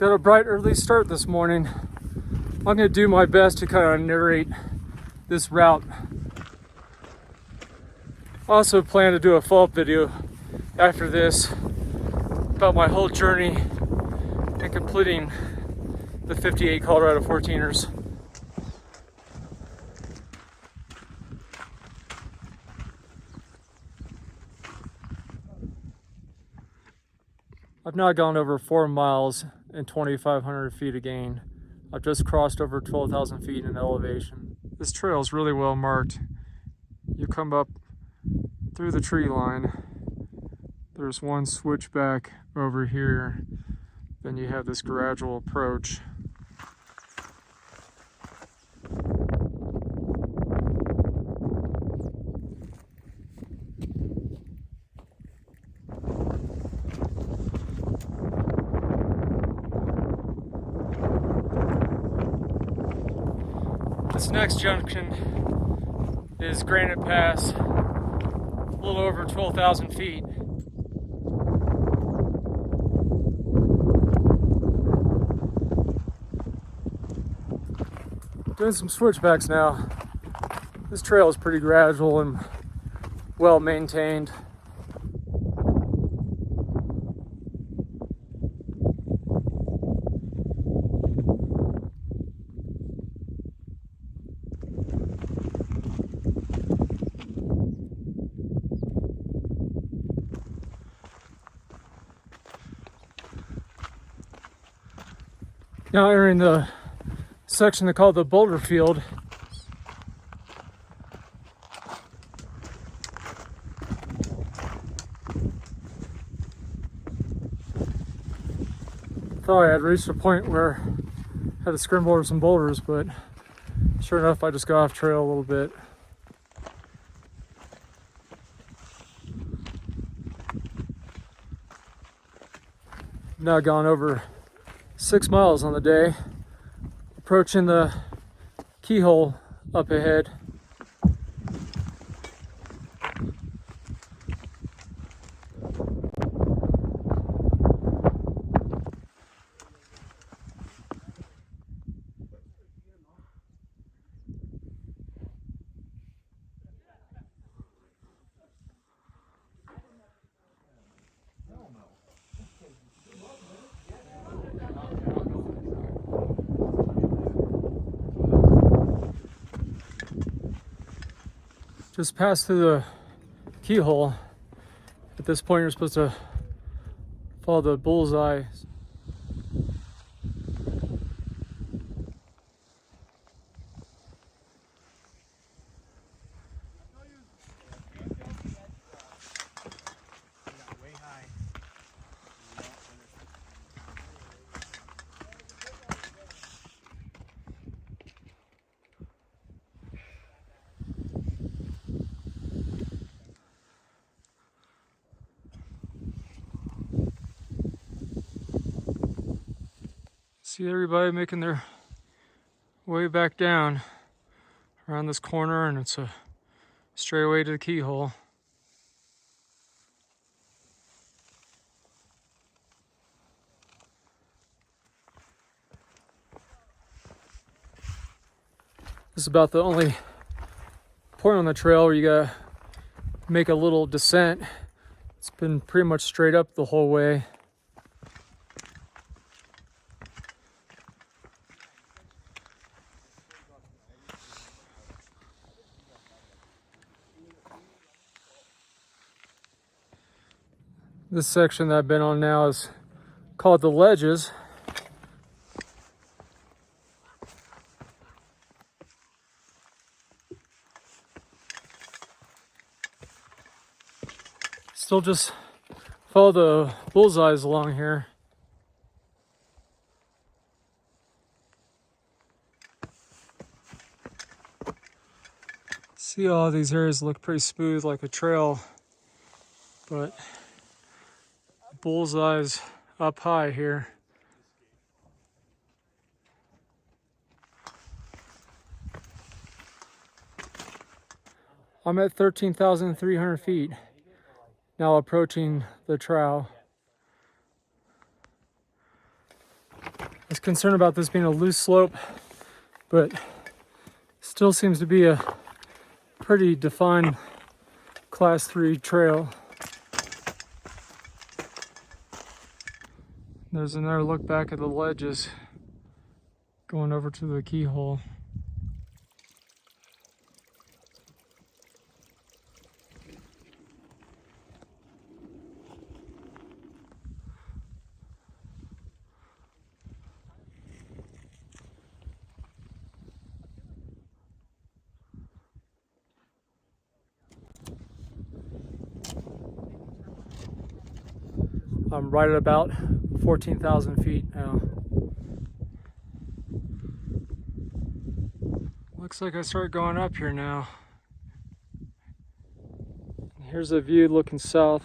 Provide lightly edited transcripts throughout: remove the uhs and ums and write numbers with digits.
Got a bright early start this morning. I'm going to do my best to kind of narrate this route. I also plan to do a follow-up video after this about my whole journey and completing the 58 Colorado 14ers. I've now gone over 4 miles and 2,500 feet of gain. I've just crossed over 12,000 feet in elevation. This trail is really well marked. You come up through the tree line. There's one switchback over here. Then you have this gradual approach. This next junction is Granite Pass, a little over 12,000 feet. Doing some switchbacks now. This trail is pretty gradual and well maintained. Now entering the section they call the Boulder Field. Thought I had reached a point where I had to scramble over some boulders, but sure enough, I just got off trail a little bit. Now gone over 6 miles on the day, approaching the keyhole up ahead. Just passed through the keyhole. At this point, you're supposed to follow the bullseye. See everybody making their way back down around this corner, and it's a straight way to the keyhole. This is about the only point on the trail where you gotta make a little descent. It's been pretty much straight up the whole way. This section that I've been on now is called the Ledges. Still just follow the bullseyes along here. See, all these areas look pretty smooth like a trail, but bullseyes up high here. I'm at 13,300 feet, now approaching the trowel. was concerned about this being a loose slope, but still seems to be a pretty defined Class 3 trail. There's another look back at the ledges going over to the keyhole. I'm right at about 14,000 feet now. Looks like I start going up here now. Here's a view looking south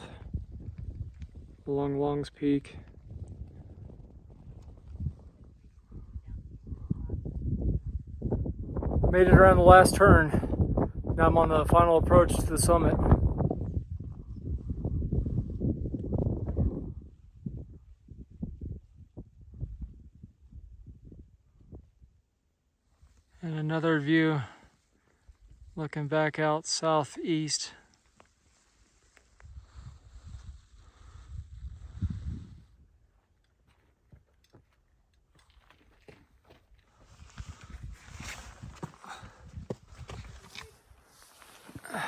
along Longs Peak. Made it around the last turn. Now I'm on the final approach to the summit. And another view looking back out southeast.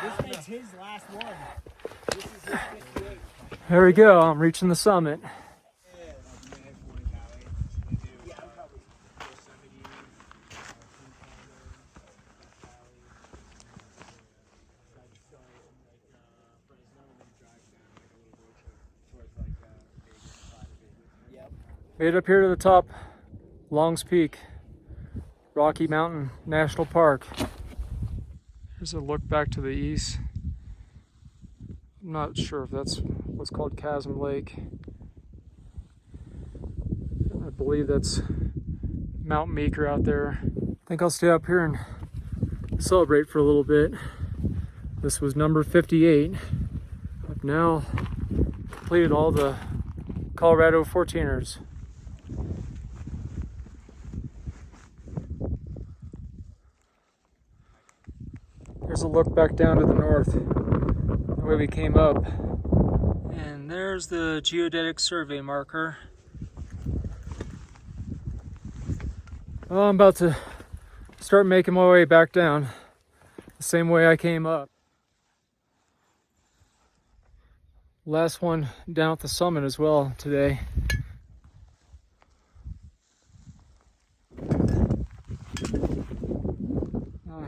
This makes his last one. This is his 58. There we go, I'm reaching the summit. Made it up here to the top, Longs Peak, Rocky Mountain National Park. Here's a look back to the east. I'm not sure if that's what's called Chasm Lake. I believe that's Mount Meeker out there. I think I'll stay up here and celebrate for a little bit. This was number 58. I've now completed all the Colorado 14ers. Here's a look back down to the north, the way we came up. And there's the geodetic survey marker. Well, I'm about to start making my way back down, the same way I came up. Last one down at the summit as well today.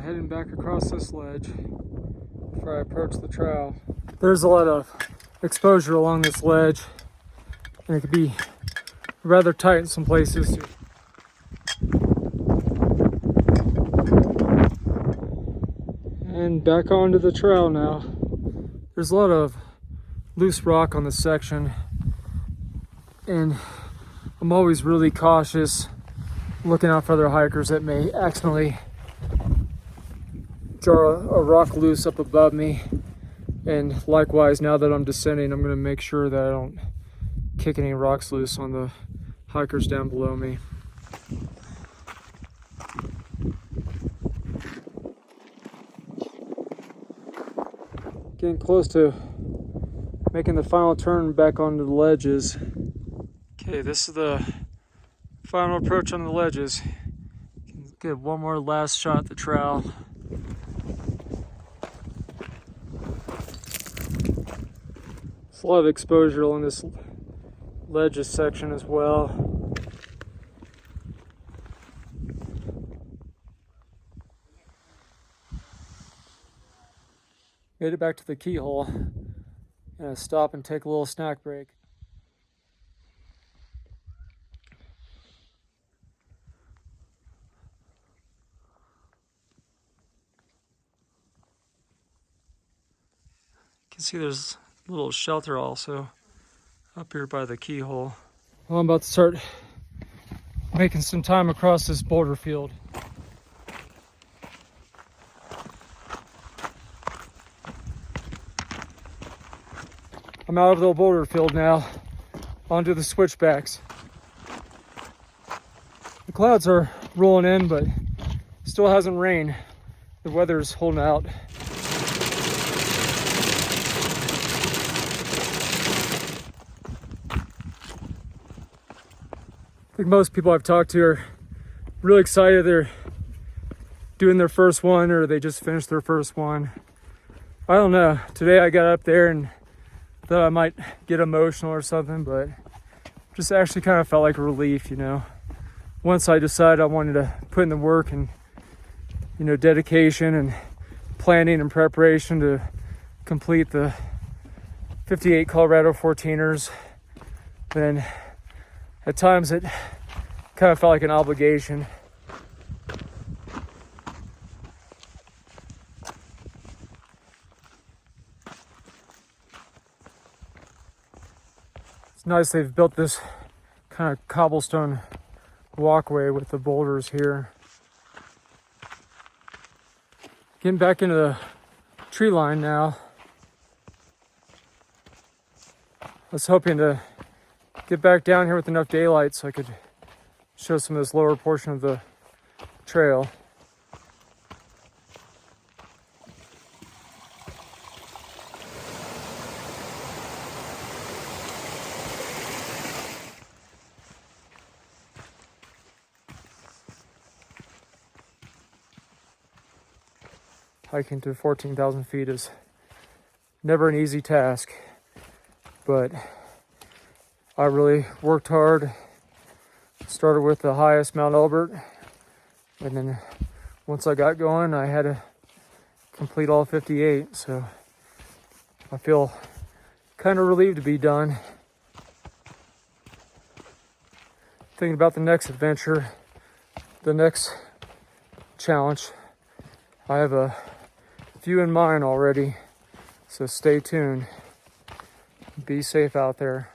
Heading back across this ledge before I approach the trail. There's a lot of exposure along this ledge, and it could be rather tight in some places. And back onto the trail now. There's a lot of loose rock on this section, and I'm always really cautious looking out for other hikers that may accidentally jar a rock loose up above me. And likewise, now that I'm descending, I'm going to make sure that I don't kick any rocks loose on the hikers down below me. Getting close to making the final turn back onto the ledges. Okay, this is the final approach on the ledges. Get one more last shot at the trowel. A lot of exposure along this ledges section as well. Made it back to the keyhole. Gonna stop and take a little snack break. You can see there's a little shelter also up here by the keyhole. Well, I'm about to start making some time across this boulder field. I'm out of the boulder field now, onto the switchbacks. clouds are rolling in, but still hasn't rained. The weather's holding out. I think most people I've talked to are really excited. They're doing their first one, or they just finished their first one. I don't know. Today I got up there and thought I might get emotional or something, but just actually kind of felt like a relief, you know. Once I decided I wanted to put in the work and, you know, dedication and planning and preparation to complete the 58 Colorado 14ers, then at times it kind of felt like an obligation. It's nice they've built this kind of cobblestone walkway with the boulders here. Getting back into the tree line now. I was hoping to get back down here with enough daylight so I could show some of this lower portion of the trail. Hiking to 14,000 feet is never an easy task, but I really worked hard. Started with the highest, Mount Elbert, and then once I got going, I had to complete all 58, so I feel kind of relieved to be done. Thinking about the next adventure, the next challenge. I have a few in mind already, so stay tuned. Be safe out there.